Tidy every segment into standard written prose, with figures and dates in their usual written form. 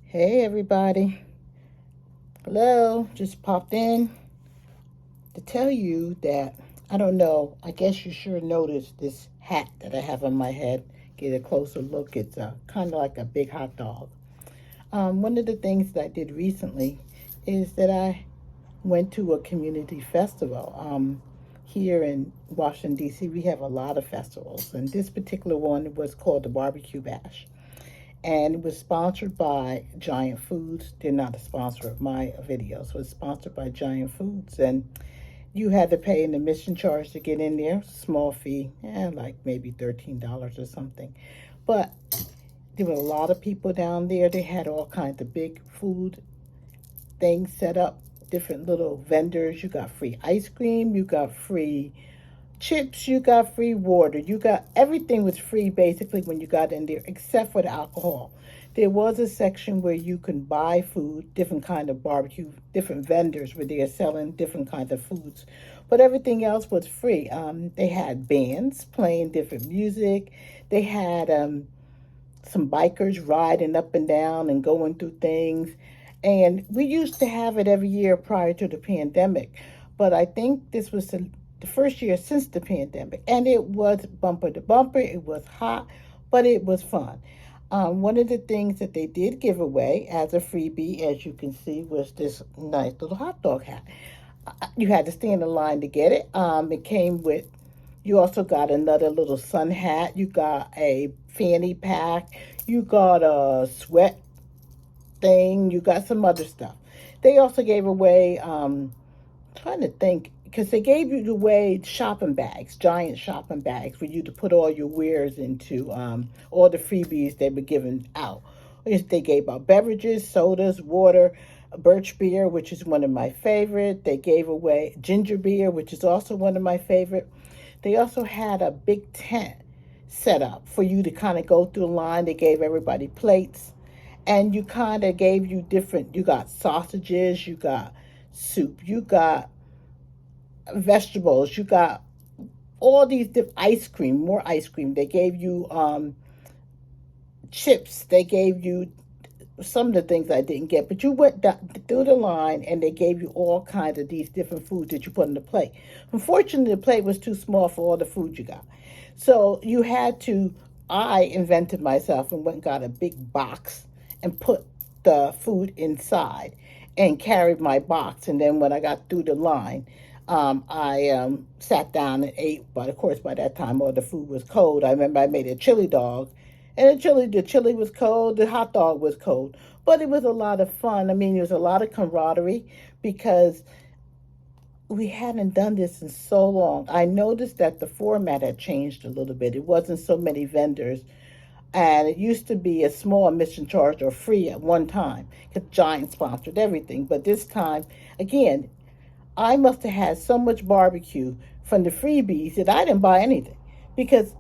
Hey everybody. Hello. Just popped in to tell you that I don't know. I guess you sure noticed this hat that I have on my head. Get a closer look. It's kind of like a big hot dog. One of the things that I did recently is that I went to a community festival. Here in Washington, D.C., we have a lot of festivals, and this particular one was called the Barbecue Bash, and it was sponsored by Giant Foods. They're not a sponsor of my videos. It was sponsored by Giant Foods, and you had to pay an admission charge to get in there, small fee, like maybe $13 or something. But there were a lot of people down there. They had all kinds of big food things set up, different little vendors. You got free ice cream, you got free chips, you got free water, you got everything was free basically when you got in there except for the alcohol. There was a section where you can buy food, different kind of barbecue, different vendors where they are selling different kinds of foods, but everything else was free. They had bands playing different music. They had some bikers riding up and down and going through things, and we used to have it every year prior to the pandemic, but I think this was the first year since the pandemic, and it was bumper to bumper. It was hot, but it was fun. One of the things that they did give away as a freebie, as you can see, was this nice little hot dog hat. You had to stand in line to get it. It came with, you also got another little sun hat. You got a fanny pack. You got a sweat thing. You got some other stuff. They also gave away, trying to think, because they gave you away shopping bags, giant shopping bags for you to put all your wares into, all the freebies they were giving out. They gave out beverages, sodas, water, birch beer, which is one of my favorite. They gave away ginger beer, which is also one of my favorite. They also had a big tent set up for you to kind of go through the line. They gave everybody plates, and you kind of gave you different, you got sausages, you got soup, you got vegetables, you got all these ice cream, more ice cream. They gave you chips. They gave you some of the things I didn't get, but you went through the line and they gave you all kinds of these different foods that you put on the plate. Unfortunately, the plate was too small for all the food you got. So you had to, I invented myself and went and got a big box and put the food inside and carried my box. And then when I got through the line, I sat down and ate, but of course by that time all the food was cold. I remember I made a chili dog, and the chili was cold, the hot dog was cold, but it was a lot of fun. I mean, there was a lot of camaraderie because we hadn't done this in so long. I noticed that the format had changed a little bit. It wasn't so many vendors, and it used to be a small admission charge or free at one time because Giant sponsored everything. But this time, again, I must have had so much barbecue from the freebies that I didn't buy anything because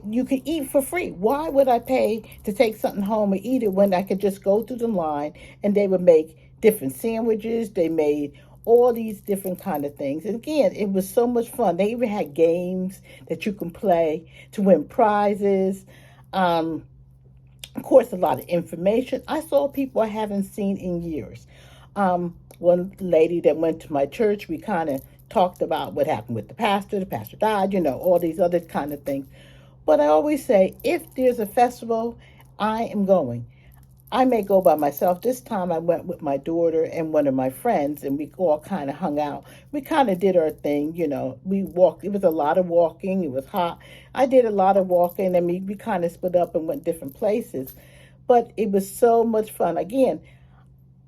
you could eat for free. Why would I pay to take something home and eat it when I could just go through the line and they would make different sandwiches? They made all these different kind of things. And again, it was so much fun. They even had games that you can play to win prizes. Of course, a lot of information. I saw people I haven't seen in years. One lady that went to my church, we kind of talked about what happened with the pastor died, all these other kind of things. But I always say, if there's a festival, I am going. I may go by myself. This time I went with my daughter and one of my friends, and we all kind of hung out. We kind of did our thing, We walked. It was a lot of walking. It was hot. I did a lot of walking. I mean, we kind of split up and went different places. But it was so much fun. Again,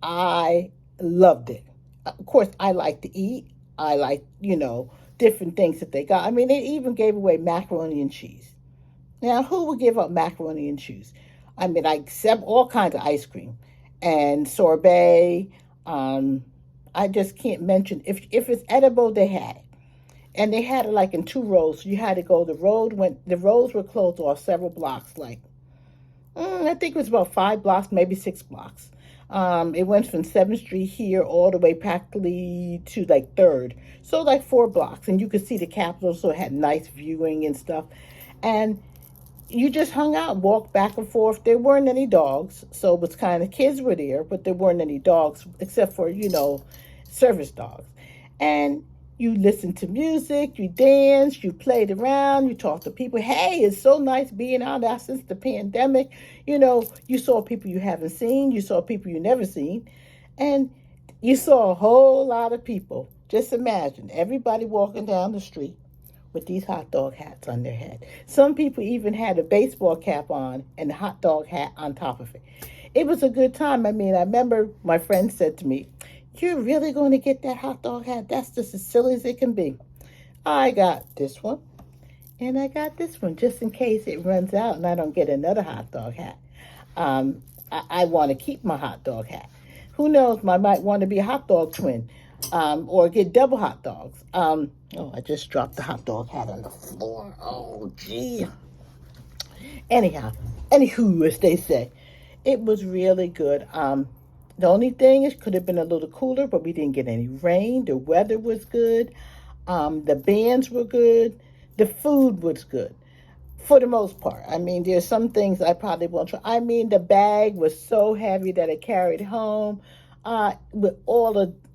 I loved it. Of course, I like to eat. I like, different things that they got. I mean, they even gave away macaroni and cheese. Now, who would give up macaroni and cheese? I mean, I accept all kinds of ice cream and sorbet. I just can't mention, if it's edible, they had it. And they had it like in two rows. So you had to go, the roads were closed off several blocks, like, I think it was about 5 blocks, maybe 6 blocks. It went from 7th Street here all the way practically to like 3rd. So like 4 blocks. And you could see the Capitol, so it had nice viewing and stuff. And you just hung out, walked back and forth. There weren't any dogs, so it was kind of kids were there, but there weren't any dogs except for service dogs. And you listened to music, you danced, you played around, you talked to people. Hey, it's so nice being out there since the pandemic. You saw people you haven't seen, you saw people you never seen, and you saw a whole lot of people. Just imagine everybody walking down the street with these hot dog hats on their head. Some people even had a baseball cap on and a hot dog hat on top of it. It was a good time. I mean, I remember my friend said to me, "You're really going to get that hot dog hat? That's just as silly as it can be." I got this one and I got this one just in case it runs out and I don't get another hot dog hat. I want to keep my hot dog hat. Who knows? I might want to be a hot dog twin, or get double hot dogs. I just dropped the hot dog hat on the floor. Oh, gee. Anyhow, anywho, as they say, it was really good. The only thing is, could have been a little cooler, but we didn't get any rain. The weather was good. The bands were good. The food was good. For the most part. I mean, there's some things I probably won't try. I mean, the bag was so heavy that I carried home. With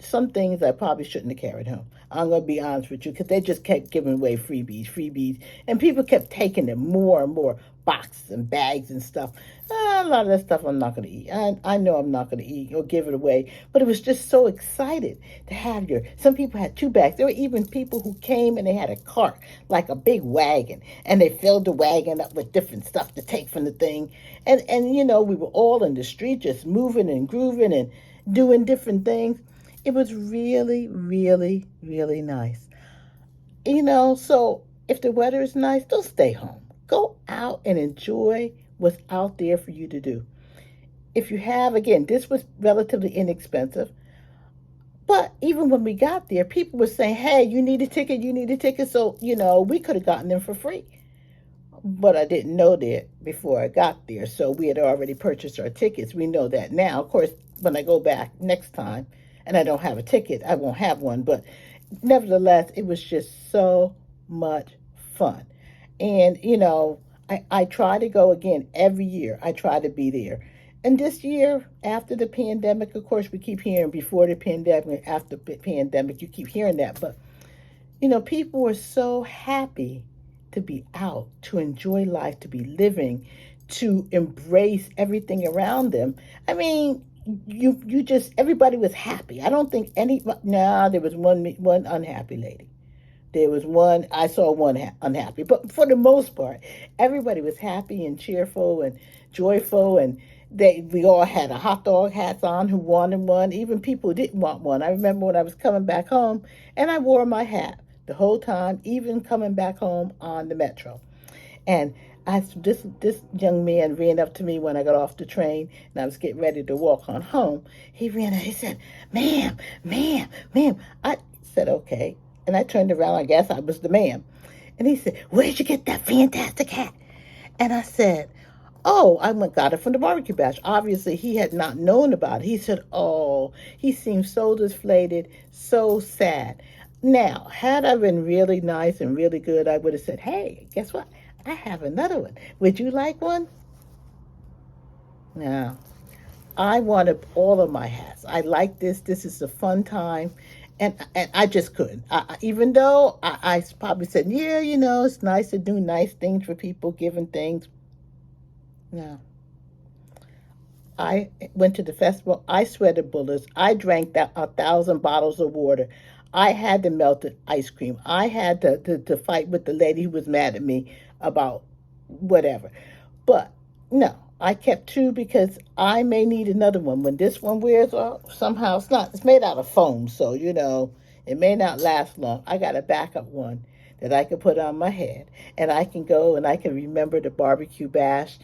some things I probably shouldn't have carried home. I'm going to be honest with you, because they just kept giving away freebies. And people kept taking them more and more boxes and bags and stuff. A lot of that stuff I'm not going to eat. I know I'm not going to eat or give it away. But it was just so excited to have some people had 2 bags. There were even people who came and they had a cart, like a big wagon. And they filled the wagon up with different stuff to take from the thing. And we were all in the street just moving and grooving and doing different things. It was really, really, really nice. So if the weather is nice, don't stay home. Go out and enjoy what's out there for you to do. If you have, again, this was relatively inexpensive. But even when we got there, people were saying, hey, you need a ticket, you need a ticket. So, we could have gotten them for free. But I didn't know that before I got there. So we had already purchased our tickets. We know that now. Of course, when I go back next time and I don't have a ticket, I won't have one. But nevertheless, it was just so much fun. And, I try to go again every year. I try to be there. And this year, after the pandemic, of course, we keep hearing before the pandemic, after the pandemic, you keep hearing that. But, people were so happy to be out, to enjoy life, to be living, to embrace everything around them. I mean, you just, everybody was happy. I don't think there was one unhappy lady. There was one, I saw one unhappy, but for the most part, everybody was happy and cheerful and joyful, and we all had a hot dog hats on who wanted one, even people who didn't want one. I remember when I was coming back home, and I wore my hat the whole time, even coming back home on the metro. And this young man ran up to me when I got off the train, and I was getting ready to walk on home. He ran up, he said, ma'am. I said, okay. And I turned around, I guess I was the man. And he said, where'd you get that fantastic hat? And I said, oh, got it from the barbecue bash. Obviously, he had not known about it. He said, oh, he seemed so deflated, so sad. Now, had I been really nice and really good, I would have said, hey, guess what? I have another one. Would you like one? No. I wanted all of my hats. I like this. This is a fun time. And I just couldn't. Even though I probably said, yeah, it's nice to do nice things for people, giving things. No. I went to the festival. I sweated bullets. I drank 1,000 bottles of water. I had the melted ice cream. I had to fight with the lady who was mad at me about whatever. But no, I kept 2 because I may need another one. When this one wears off, somehow it's made out of foam, so, it may not last long. I got a backup one that I can put on my head, and I can go and I can remember the barbecue bash.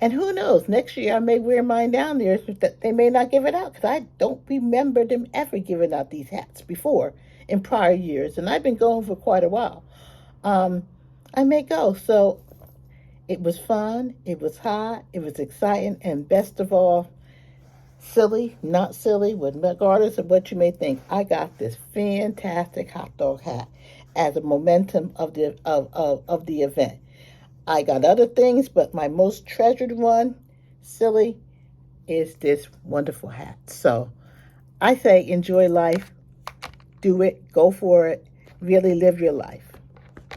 And who knows, next year I may wear mine down there. They may not give it out, because I don't remember them ever giving out these hats before in prior years, and I've been going for quite a while. I may go. So it was fun, it was hot, it was exciting, and best of all, silly, not silly, regardless of what you may think, I got this fantastic hot dog hat as a momentum of the event. I got other things, but my most treasured one, silly, is this wonderful hat. So I say enjoy life, do it, go for it, really live your life.